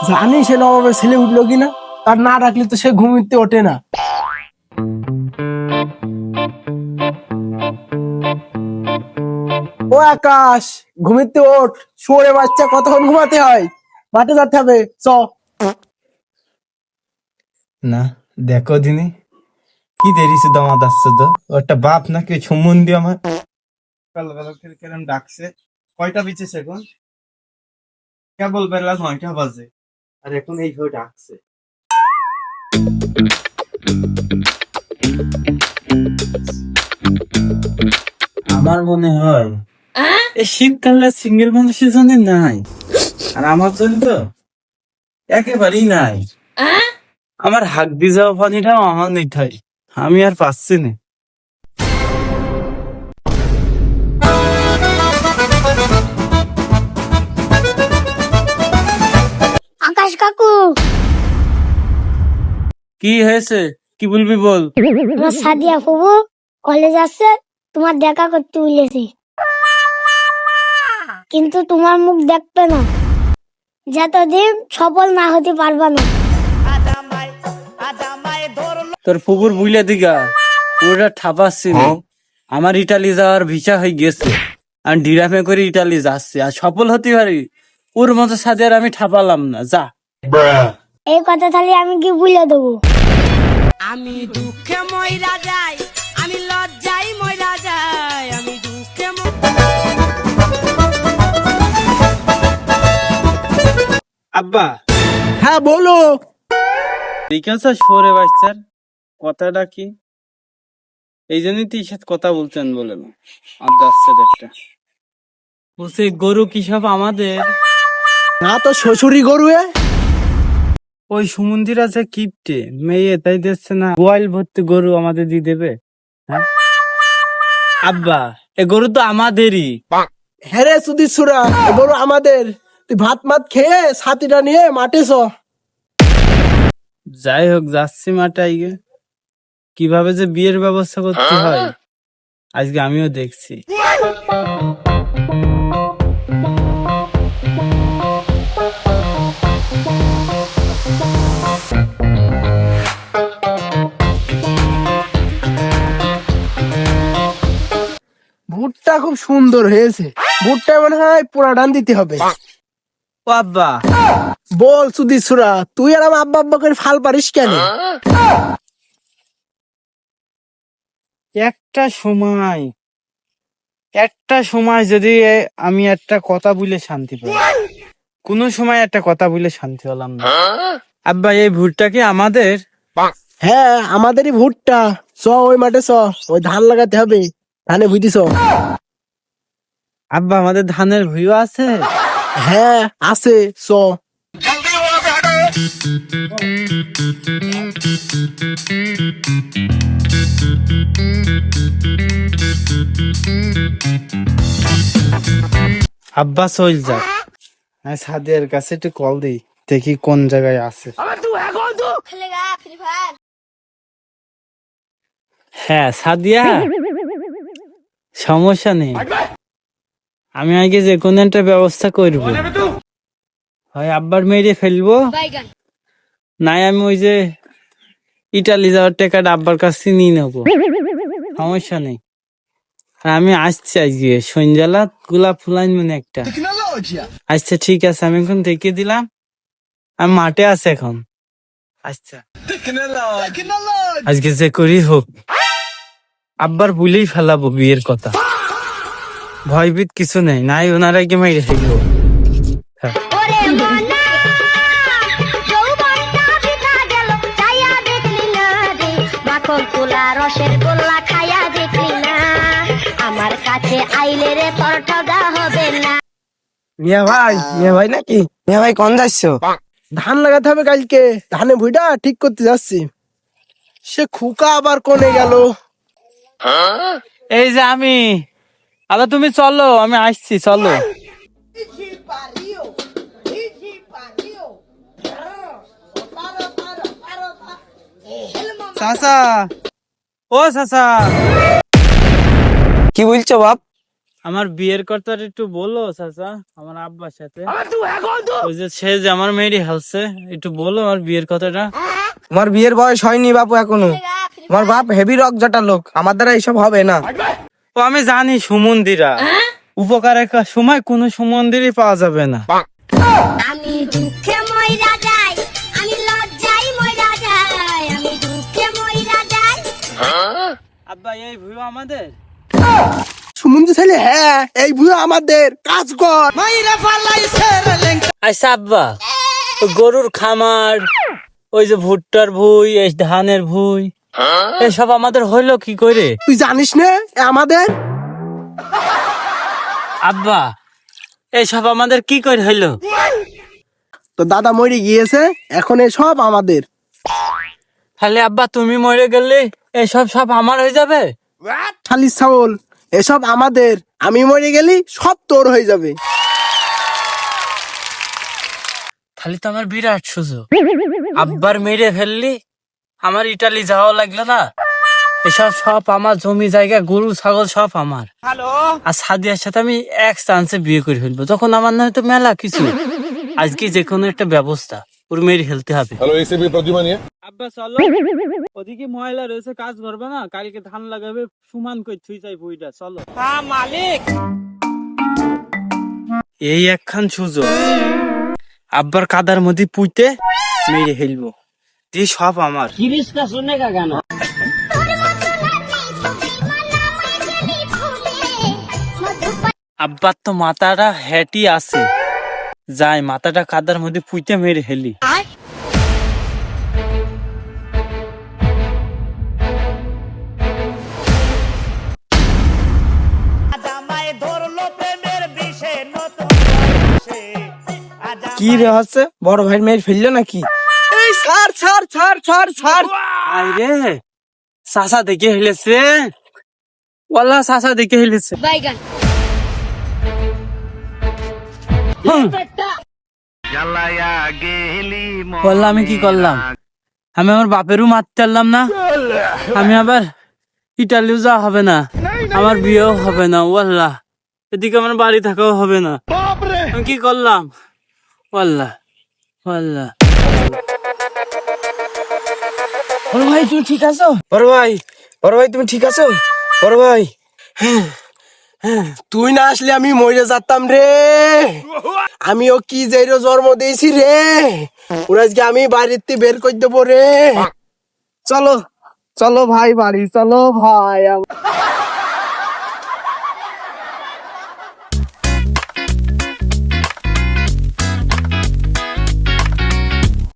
জানি সে নবাবের ছেলে উঠলো কিনা, তার না ডাকলে তো সে ঘুমিতে ওঠে না। ও আকাশ, ঘুমিতে ওঠ, শুয়োরে বাচ্চা, কতক্ষণ ঘুমাতে হয়, মাঠে যেতে হবে, চ। না, দেখো দিনি কি দেরিছে দামাদ আসছে তো, ওটা বাপ নাকি ওই সম্বন্ধী আমার কাল বেলা কেরম ডাকছে। কয়টা বিচেছে এখন? কেবল বেলা 9টা বাজে, আর এখন এইভাবে ডাকছে। আমার মনে হয় এই শীতকালে সিঙ্গেল মানুষের জন্য নাই, আর আমার জন্য তো একেবারেই নাই। আমার হাক দিয়ে যাওয়া পানিটা আমার নিঠাই, আমি আর পাচ্ছি না। আকাশ কাকু, কি হয়েছে, কি বলবি বল। আমার সাদিয়া ফুবু কলেজ আসছে, তোমার দেখা করতে বলেছি, কিন্তু তোমার মুখ দেখবে না, যতদিন সফল না হতে পারবা না। তোর ফুবুর বুইলে দিগা ওটা ঠাপাচ্ছি না। আমার ইটালি যাওয়ার ভিসা হয়ে গেছে, আর ডিরামে করে ইটালি যাচ্ছে, আর সফল হতে পারি ওর মতো সাথে আর আমি ঠাপালাম না। যা, এই কথা তাহলে আমি কি বলে দেবো? আমি দুঃখে মইরা যাই, আমি লজ্জায় মইরা যাই, আমি দুঃখে আব্বা। হ্যাঁ বলো। ঠিক আছে, সরে বাচ্চার কথাটা কি, এই জন্যই তুই সাথে কথা বলছেন বলে না। আব্বা আসছে একটা বলছে গরু কি সব আমাদের? না তো শ্বশুরি গরু। ওই সুমন্দির আছে কিপটে মেয়ে, তাই দেখছে না গোয়াল ভর্তি গরু আমাদের দিয়ে দেবে? হ্যাঁ আব্বা, এ গরু তো আমাদেরই। হ্যাঁ রে সুদিসুরা, এ গরু আমাদের। তুই ভাত মাত খেয়ে ছাতিটা নিয়ে মাঠে চ। যাই হোক, যাচ্ছি মাঠে। আইগে কিভাবে যে বিয়ের ব্যবস্থা করতে হয় আজকে আমিও দেখছি। ভুট্টা খুব সুন্দর হয়েছে, ভুট্টা মনে হয় পুরা ডান দিতে হবে। ও আব্বা, বল সুদিসুরা, তুই আর আমার আব্বা আব্বা করে ফাল পারিস কেন? একটা সময় যদি আমি একটা কথা বলে শান্তি পাই, কোন সময় একটা কথা বলে শান্তি পেলাম না। আব্বা, এই ভুট্টা কি আমাদের? হ্যাঁ আমাদেরই ভুট্টা। চ ওই মাঠে চ, ওই ধান লাগাতে হবে, ধানে ভুইতিস। আব্বা, আমাদের ধানের ভুঁইও আছে? হ্যাঁ আছে, চ। আব্বা চল যাক, আমি সাদিয়ার কাছে একটু কল দিই, দেখি কোন জায়গায় আছে। হ্যাঁ সাদিয়া, সমস্যা নেই, আমি আগে যে কোনো একটা ব্যবস্থা করবো। হয় আব্বার মেরে ফেলবো, নাই আমি ওই যে ইটালি যাওয়ার টাকাটা আব্বার কাছে নিয়ে নেবো, সমস্যা নেই। আর আমি আসছি আজকে সন্ধ্যালা গোলাপ ফুলাইন মানে একটা। আচ্ছা ঠিক আছে, আমি এখন দেখে দিলাম, আমি মাঠে আছি এখন। আচ্ছা, আজকে যে করি হোক আব্বার বলেই ফেলাবো বিয়ের কথা, ভয়ভীত কিছু নেই, নাই ওনারা কি মেরে ফেলবো। হ্যাঁ। ওরে মনা, যৌবনটা বৃথা গেল, চাইয়া দেখলি না রে, মাখন তুলা রসের গোল্লা খাইয়া দেখলি না, আমার কাছে আইলে রে তোর ঠগা হবে না। মিয়া ভাই নাকি? মিয়া ভাই কোন যাচ্ছ? ধান লাগাতে হবে কালকে, ধানে ভুইটা ঠিক করতে যাচ্ছি। সে খুকা আবার কোনে গেল? এই যে আমি, আবার তুমি চলো, আমি আসছি, চলো। চাচা, ও চাচা, কি বলছো বাপ? আমার বিয়ের কথা একটু বলো চাচা, আমার আব্বার সাথে। ওই যে সে যে আমার মেয়েরই হালছে, একটু বলো আমার বিয়ের কথাটা। তোমার বিয়ের বয়স হয়নি বাপু এখনো। তোমার বাপ হেভি রক জটা লোক, আমার দ্বারা এইসব হবে না। ও আমি জানি সুমন্দিরা উপকারের সময় কোনো সুমন্দিরই পাওয়া যাবে না। আমি দুঃখে মইরা যাই, আমি লজ্জায় মইরা যাই, আমি দুঃখে মইরা যাই। আব্বা এই ভুয়ো আমাদের। সুমন্দি ছেলে, হ্যাঁ এই ভুয়ো আমাদের, কাজ কর। আচ্ছা আব্বা, ওই গরুর খামার, ওই যে ভুট্টার ভুই, এই ধানের ভুই, এসব আমাদের হইলো কি করে? তুই জানিস না এ আমাদের? আব্বা এইসব আমাদের কি করে হইলো? তো দাদা মরে গিয়েছে, এখন এ সব আমাদের। তাহলে আব্বা তুমি মরে গেলে এসব সব আমার হয়ে যাবে? খালি ছাগল, এসব আমাদের। আমি মরে গেলি সব তোর হয়ে যাবে। তাহলে তো আমার বিরাট সুযোগ। আব্বার মেরে ফেললি আমার ইটালি যাওয়া লাগলো না। এসব সব আমার, জমি জায়গা গরু ছাগল সব আমার। আর সাদিয়ার সাথে আমি এক চান্সে বিয়ে করে ফেলবো, তখন আমার না হয়তো মেলা কিছু। আজকে যে কোনো একটা ব্যবস্থা ওর মেরে ফেলতে হবে। हेलो इसे भी प्रद्युमन है। আব্বা চলো, ওদিকে ময়লা রয়েছে, কাজ করবে না, কালকে ধান লাগাবে, সমান করে ছুঁই চাই বইটা, চলো। হ্যাঁ মালিক। এই একখান সুযোগ, আব্বার কাদার মধ্যে পুঁতে মেরে ফেলবো, দিয়ে সব আমার। আব্বার তো মাথাটা হ্যাটি আছে, যাই মাথাটা কাদার মধ্যে পুঁতে মেরে ফেলি। কি রে হচ্ছে, বড় ভাই মেয়ে ফেললো নাকি? এই ছাড় ছাড় ছাড় ছাড় ছাড়। আরে চাচা দেখে হেলেছে, ওয়াল্লা চাচা দেখে হেলেছে। বাইগান। ওয়াল্লা আমি কি করলাম? আমি আমার বাপেরও মারতে পারলাম না, আমি আবার ইটালিও যাওয়া হবে না, আমার বিয়েও হবে না, ওয়াল্লা এদিকে আমার বাড়ি থাকাও হবে না। আমি কি করলাম? ওয়াল্লা ওয়াল্লা। বড় ভাই তুমি ঠিক আছো? বড় ভাই, বড় ভাই তুমি ঠিক আছো? বড় ভাই, তুই না আসলে আমি মরে যেতাম রে। আমিও কি যাইরো জন্ম দিয়েছি রে, ওরা আজকে আমি বাড়িতে বের করে দেবো রে। চলো চলো ভাই বাড়ি চলো ভাই।